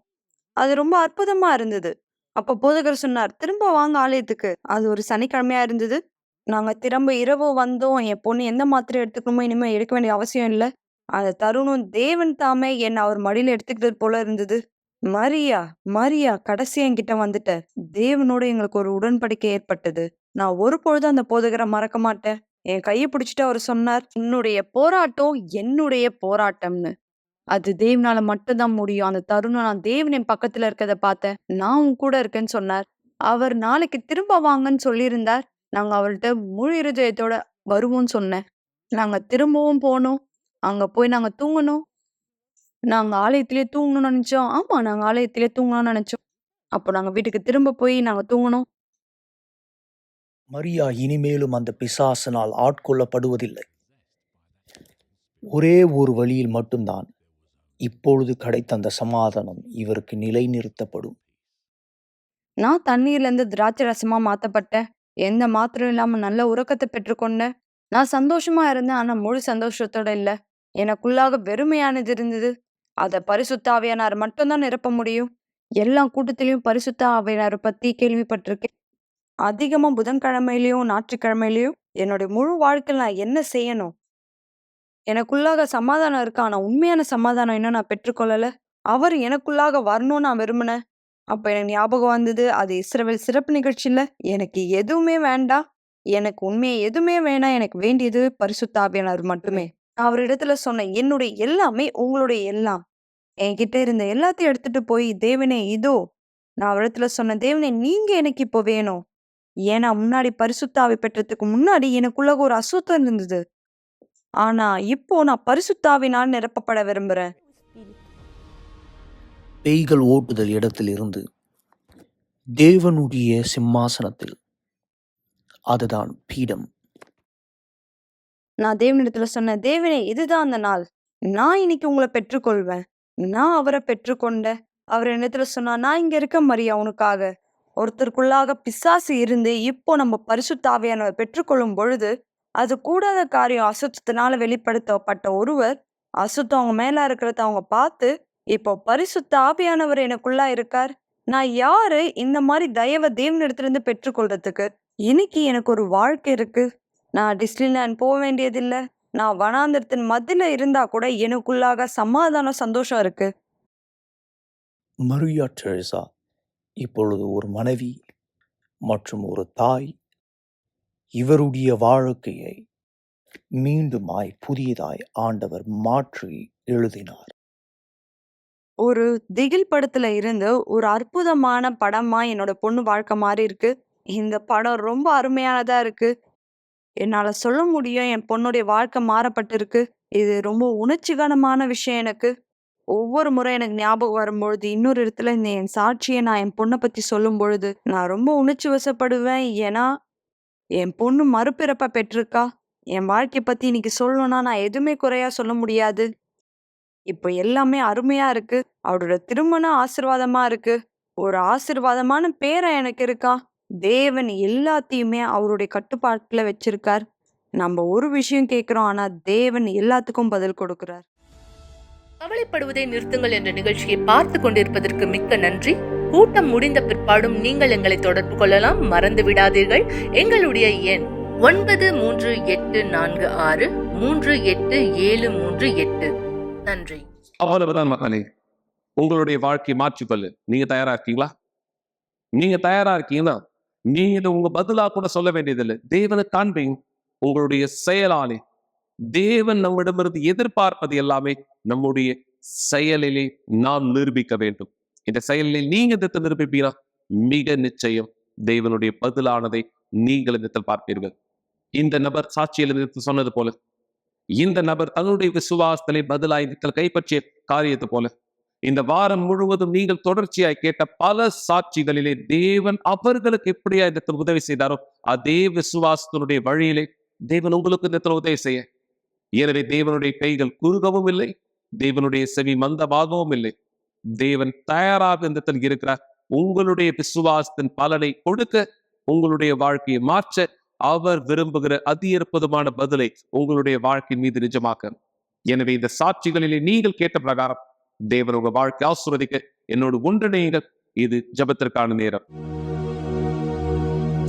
அது ரொம்ப அற்புதமா இருந்தது. அப்ப போதகர் சொன்னார், "திரும்ப வாங்க ஆலயத்துக்கு." அது ஒரு சனிக்கிழமையா இருந்தது. நாங்க திரும்ப இரவு வந்தோம். என் பொண்ணு எந்த மாத்திரை எடுத்துக்கணுமோ இனிமே எடுக்க வேண்டிய அவசியம் இல்ல. அந்த தருணம் தேவன் தாமே என்ன அவர் மடியில எடுத்துக்கிட்டது போல இருந்தது. மரியா, மரியா கடைசியா என்கிட்ட வந்துட்ட. தேவனோட எங்களுக்கு ஒரு உடன்படிக்கை ஏற்பட்டது. நான் ஒரு பொழுதும் அந்த போதகரை மறக்க மாட்டேன். என் கைய பிடிச்சிட்டு அவர் சொன்னார், "உன்னுடைய போராட்டம் என்னுடைய போராட்டம்னு. அது தேவனால மட்டும் தான் முடியும்." அந்த தருணம் நான் தேவன் என் பக்கத்துல இருக்கத பார்த்தேன். நான் உன் கூட இருக்கேன்னு சொன்னார். அவர் நாளைக்கு திரும்ப வாங்கன்னு சொல்லியிருந்தார். நாங்க அவர்ட்ட முழு இருதயத்தோட வருவோம்ன்னு சொன்னேன். நாங்க திரும்பவும் போனோம். அங்க போய் நாங்க தூங்குனோம். நாங்க ஆலயத்திலேயே தூங்கணும்னு நெனச்சோம். ஆமா, நாங்க ஆலயத்திலேயே தூங்கலாம்னு நெனச்சோம். அப்போ நாங்க வீட்டுக்கு திரும்ப போய் நாங்க தூங்குனோம். மரியா இனிமேலும் அந்த பிசாசினால் ஆட்கொள்ளப்படுவதில்லை. ஒரே ஒரு வழியில் மட்டும்தான் இப்பொழுது கிடைத்த அந்த சமாதானம் இவருக்கு நிலைநிறுத்தப்படும். நான் தண்ணீர்லேருந்து திராட்சை ரசமா மாத்தப்பட்டேன். எந்த மாத்திரையும் இல்லாம நல்ல உறக்கத்த பெற்றுக்கொண்டேன். நான் சந்தோஷமா இருந்தேன். ஆனா முழு சந்தோஷத்தோட இல்ல. எனக்குள்ளாக வெறுமையானது இருந்தது. அத பரிசுத்த ஆவியானவர் மட்டும் தான் நிரப்ப முடியும். எல்லா கூட்டத்திலயும் பரிசுத்த ஆவியானவர பத்தி கேள்விப்பட்டிருக்கேன். அதிகமா புதன்கிழமையிலயும், ஞாயிற்றுக்கிழமையிலயும் என்னுடைய முழு வாழ்க்கையில நான் என்ன செய்யணும்? எனக்குள்ளாக சமாதானம் இருக்கு. ஆனா உண்மையான சமாதானம் இன்னும் நான் பெற்றுக்கொள்ளல. அவர் எனக்குள்ளாக வரணும்னு நான் விரும்பினேன். அப்ப எனக்கு ஞாபகம் வந்தது, அது இஸ்ரவேல் சிறப்பு நிகழ்ச்சியில எனக்கு எதுவுமே வேண்டாம். எனக்கு உண்மையா எதுவுமே வேணாம். எனக்கு வேண்டியது பரிசுத்த ஆவியானவர் மட்டுமே. நான் அவரிடத்துல சொன்னேன், "என்னுடைய எல்லாமே உங்களுடைய எல்லாம். என்கிட்ட இருந்த எல்லாத்தையும் எடுத்துட்டு போய் தேவனே இதோ." நான் அவரிடத்துல சொன்னேன், "தேவனே நீங்க எனக்கு இப்போ வேணும்." ஏன்னா முன்னாடி பரிசுத்த ஆவி பெற்றதுக்கு முன்னாடி எனக்குள்ள ஒரு அசுத்தம் இருந்தது. ஆனா இப்போ நான் பரிசுத்த ஆவியினால் நிரப்பப்பட விரும்புறேன். பேய்கள் ஓட்டுதல் இடத்திலிருந்து தேவனுடைய சிம்மாசனத்தில், அதுதான் பீடம். நான் தேவனிடத்துல சொன்னேன், "தேவனே இதுதான் அந்த நாள். நான் இன்னைக்கு உங்கள பெற்றுக்கொள்வேன்." நான் அவர பெற்றுக்கொண்டேன். அவர் என்னிடத்துல சொன்னார், "நான் இங்க இருக்கேன் மரியா உனக்காக." ஒருத்தருக்குள்ளாக பிசாசு இருந்து இப்போ நம்ம பரிசுத்த ஆவியானவர் பெற்றுக்கொள்ளும் பொழுது, அது கூடாத காரியம் அசுத்தத்தினால வெளிப்படுத்தப்பட்ட ஒருவர், அசுத்தம் அவங்க மேல இருக்கிறத அவங்க பார்த்து, இப்போ பரிசுத்த ஆவியானவர் எனக்குள்ளா இருக்கார். நான் யாரு இந்த மாரி தயவ தேவனிடத்திலிருந்து பெற்றுக்கொள்றதுக்கு? இன்னைக்கு எனக்கு ஒரு வாழ்க்கை இருக்கு. நான் டிஸ்னிலேண்ட் போ வேண்டியதில்ல. நான் வனாந்தரத்தின் மத்தியில இருந்தா கூட எனக்குள்ளாக சமாதானம், சந்தோஷம் இருக்கு. மரியா தெரேசா இப்பொழுது ஒரு மனைவி மற்றும் ஒரு தாய். இவருடைய வாழ்க்கையை மீண்டுமாய் புதியதாய் ஆண்டவர் மாற்றி எழுதினார். ஒரு திகில் படத்துல இருந்து ஒரு அற்புதமான படமா என்னோட பொண்ணு வாழ்க்கை மாறி இருக்கு. இந்த படம் ரொம்ப அருமையானதா இருக்கு. என்னால சொல்ல முடியும் என் பொண்ணுடைய வாழ்க்கை மாறப்பட்டிருக்கு. இது ரொம்ப உணர்ச்சிகரமான விஷயம் எனக்கு. ஒவ்வொரு முறை எனக்கு ஞாபகம் வரும்பொழுது, இன்னொரு இடத்துல இந்த என் சாட்சிய நான் என் பொண்ண பத்தி சொல்லும்பொழுது, நான் ரொம்ப உணர்ச்சி வசப்படுவேன். ஏன்னா, என் பொண்ணு மறுபிறப்பா பெற்றிருக்கா. என் வாழ்க்கைய பத்தி இன்னைக்கு சொல்லணும்னா, நான் எதுவுமே குறையா சொல்ல முடியாது. இப்ப எல்லாமே அருமையா இருக்கு. அவரோட திருமணம் ஆசீர்வாதமா இருக்கு. ஒரு ஆசீர்வாதமான பேரன் எனக்கு இருக்கான். தேவன் எல்லாத்தையுமே அவருடைய கட்டுப்பாட்டுல வச்சிருக்கார். நம்ம ஒரு விஷயம் கேட்கிறோம். ஆனா தேவன் எல்லாத்துக்கும் பதில் கொடுக்கிறார். கவலைப்படுவதை நிறுத்துங்கள் என்ற நிகழ்ச்சியை பார்த்து கொண்டிருப்பதற்கு மிக்க நன்றி. கூட்டம் முடிந்த பிற்பாடும் நீங்கள் எங்களை தொடர்பு கொள்ளலாம். மறந்து விடாதீர்கள். எங்களுடைய எண் 9346387738. நன்றி. அவ்வளவுதான் மகனே, உங்களுடைய வாழ்க்கையை மாற்றிக்கொள்ள நீங்க தயாரா இருக்கீங்களா? நீங்க தயாரா இருக்கீங்கன்னா நீங்க இதை உங்க பதிலா கூட சொல்ல வேண்டியதில்லை. தேவனை காண்பீங்க. உங்களுடைய செயலாலே தேவன் நம்மிடமிருந்து எதிர்பார்ப்பது எல்லாமே நம்முடைய செயலிலே நாம் நிரூபிக்க வேண்டும். இந்த செயலில் நீங்க எதிர்த்து நிரூபிப்பீங்கன்னா மிக நிச்சயம் தேவனுடைய பதிலானதை நீங்கள் எதிர்த்து பார்ப்பீர்கள். இந்த நபர் சாட்சியில் எதிர்த்து சொன்னது போல, இந்த நபர் தன்னுடைய விசுவாசத்திலே பதிலாயத்தில் கைப்பற்றிய காரியத்தை போல, இந்த வாரம் முழுவதும் நீங்கள் தொடர்ச்சியாய் கேட்ட பல சாட்சிகளிலே தேவன் அவர்களுக்கு எப்படியா இந்த உதவி செய்தாரோ அதே விசுவாசத்தினுடைய வழியிலே தேவன் உங்களுக்கு இந்த உதவி செய்ய. எனவே தேவனுடைய கைகள் குறுகவும் இல்லை, தேவனுடைய செவி மந்தமாகவும் இல்லை. தேவன் தயாராக இந்த இருக்கிறார். உங்களுடைய விசுவாசத்தின் பலனை கொடுக்க, உங்களுடைய வாழ்க்கையை மாற்ற அவர் விரும்புகிற அதி அற்புதமான பதிலை உங்களுடைய வாழ்க்கை மீது நிஜமாக்க. எனவே இந்த சாட்சிகளிலே நீங்கள் கேட்ட பிரகாரம் தேவன் உங்க வாழ்க்கை ஆசீர்வதிக்க என்னோடு ஒன்றிணையுங்கள். இது ஜெபத்திற்கான நேரம்.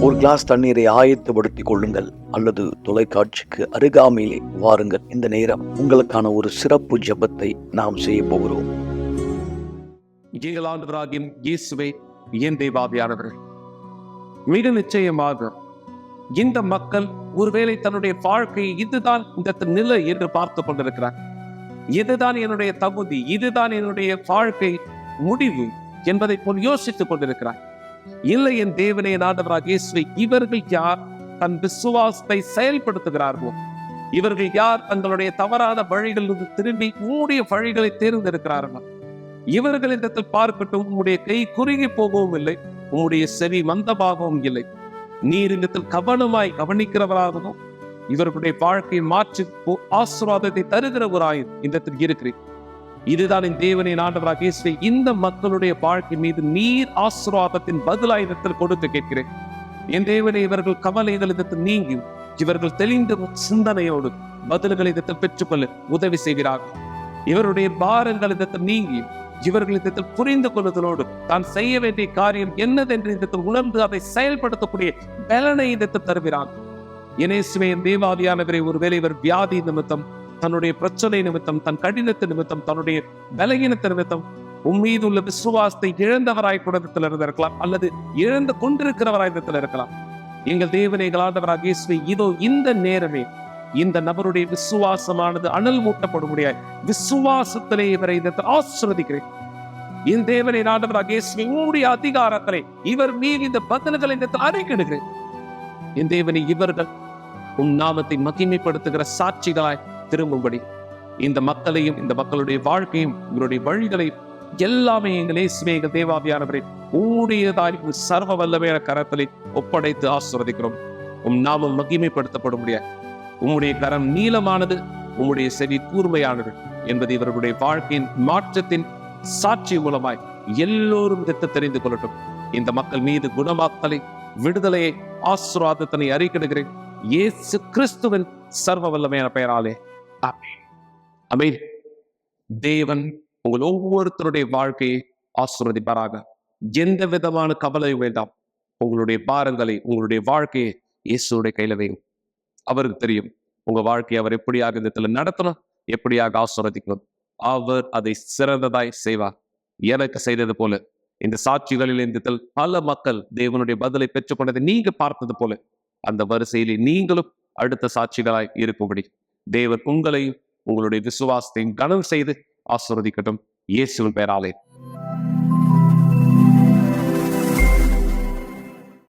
ஒரு கிளாஸ் தண்ணீரை ஆயத்தப்படுத்திக் கொள்ளுங்கள் அல்லது தொலைக்காட்சிக்கு அருகாமையிலே வாருங்கள். இந்த நேரம் உங்களுக்கான ஒரு சிறப்பு ஜெபத்தை நாம் செய்ய போகிறோம். எங்கள் ஆண்டவராகிய இயேசுவே, என் தேவாவியானவரே, மிக நிச்சயமாக இந்த மக்கள் ஒருவேளை தன்னுடைய வாழ்க்கை இதுதான் இந்த நிலை என்று பார்த்து கொண்டிருக்கிறார். இதுதான் என்னுடைய தகுதி, இதுதான் என்னுடைய வாழ்க்கை முடிவு என்பதை போல் யோசித்துக் கொண்டிருக்கிறார். இல்லை என் தேவனே, ஆண்டவராகிய இயேசுவே, இவர்கள் யார் தன் விசுவாசத்தை செயல்படுத்துகிறார்களோ, இவர்கள் யார் தங்களுடைய தவறான வழிகளிலிருந்து திரும்பி உம்முடைய வழிகளை தேர்ந்தெடுக்கிறார்கள், இவர்கள் இந்த பார்க்கட்டும் உம்முடைய கை குறுகி போகவும் இல்லை, உம்முடைய செவி மந்தமாகவும் இல்லை. நீர் இந்த கவனமாய் கவனிக்கிறவராகவும் இவர்களுடைய வாழ்க்கையை மாற்றி ஆசீர்வாதத்தை தருகிறவராய் இந்த இருக்கிறேன். இதுதான் என் தேவனே, ஆண்டவராகிய இயேசுவே, இந்த மக்களுடைய வாழ்க்கை மீது நீர் ஆசீர்வாதத்தின் பதிலாய் இடத்தில் கொடுத்து கேட்கிறேன். என் தேவனே, இவர்கள் கவலைகள் இடத்தில் நீங்கி இவர்கள் தெளிந்த சிந்தனையோடு பதில்களை இடத்தில் பெற்றுக்கொள்ள உதவி செய்கிறார்கள். இவருடைய பாரங்கள் இடத்தில் நீங்கி இவர்கள் இடத்தில் புரிந்து கொள்ளுதலோடு தான் செய்ய வேண்டிய காரியம் என்னதென்று இடத்தில் உணர்ந்து அதை செயல்படுத்தக்கூடிய பலனை இடத்தில் தருகிறார்கள். இயேசுவே, என் தேவாவியானவரை, ஒருவேளை இவர் வியாதி நிமித்தம், தன்னுடைய பிரச்சனை நிமித்தம், தன் கடினத்து நிமித்தம், தன்னுடைய பலகீனத்து நிமித்தம் உம்மீது உள்ள விசுவாசத்தை இழந்தவராய் கூடத்தில் இருந்திருக்கலாம், அல்லது இழந்து கொண்டிருக்கிறவராய் இருக்கலாம். எங்கள் தேவனை ஆண்டவராகிய இயேசுவே, இதோ இந்த நேரமே இந்த நபருடைய விசுவாசமானது அனல் மூட்டப்படும் முடியாது. விசுவாசத்திலே இவரை ஆசீர்வதிக்கிறேன். என் தேவனை ஆண்டவராகிய இயேசுவே, உம்முடைய அதிகாரத்திலே இவர் மீது இந்த பதில்களை அறிக்கையிடுகிறேன். என் தேவனை, இவர்கள் உம் நாமத்தை மகிமைப்படுத்துகிற சாட்சிகளாய் திரும்பும்படி இந்த மக்களையும் இந்த மக்களுடைய வாழ்க்கையும் இவருடைய வழிகளையும் எல்லாமே எங்கள் இயேசுவே, எங்கள் தேவாவியானவரை உம்முடையதாய் சர்வ வல்லமையான கரத்திலே ஒப்படைத்து ஆசீர்வதிக்கிறோம். உம் நாமம் மகிமைப்படுத்தப்படும் முடியாது. உம்முடைய கரம் நீளமானது, உம்முடைய செவி கூர்மையானது என்பது இவர்களுடைய வாழ்க்கையின் மாற்றத்தின் சாட்சி மூலமாய் எல்லோரும் தெரிந்து கொள்ளட்டும். இந்த மக்கள் மீது குணமாக்கலை, விடுதலையை, ஆசீர்வாதத்தினை அறிக்கையிடுகிறேன் இயேசு கிறிஸ்துவின் சர்வ வல்லமையான பெயராலே. ஆமென். தேவன் உங்கள் ஒவ்வொருத்தருடைய வாழ்க்கையை ஆசீர்வதிப்பாராக. எந்த விதமான கவலை வேண்டாம். உங்களுடைய பாரங்களை, உங்களுடைய வாழ்க்கையை இயேசுடைய கையில வையும். அவருக்கு தெரியும் உங்க வாழ்க்கையை அவர் எப்படியாக இந்த நடத்தணும், எப்படியாக ஆசீர்வதிக்கணும். அவர் அதை சிறந்ததாய் செய்வார். எனக்கு செய்தது போல இந்த சாட்சிகளில் இந்த பல மக்கள் தேவனுடைய பதிலை பெற்றுக்கொண்டதை நீங்க பார்த்தது போல அந்த வரிசையிலே நீங்களும் அடுத்த சாட்சிகளாய் இருக்கும்படி தேவன் உங்களையும் உங்களுடைய விசுவாசத்தையும் கனம் செய்து ஆசீர்வதிக்கட்டும். இயேசுவின் பெயராலே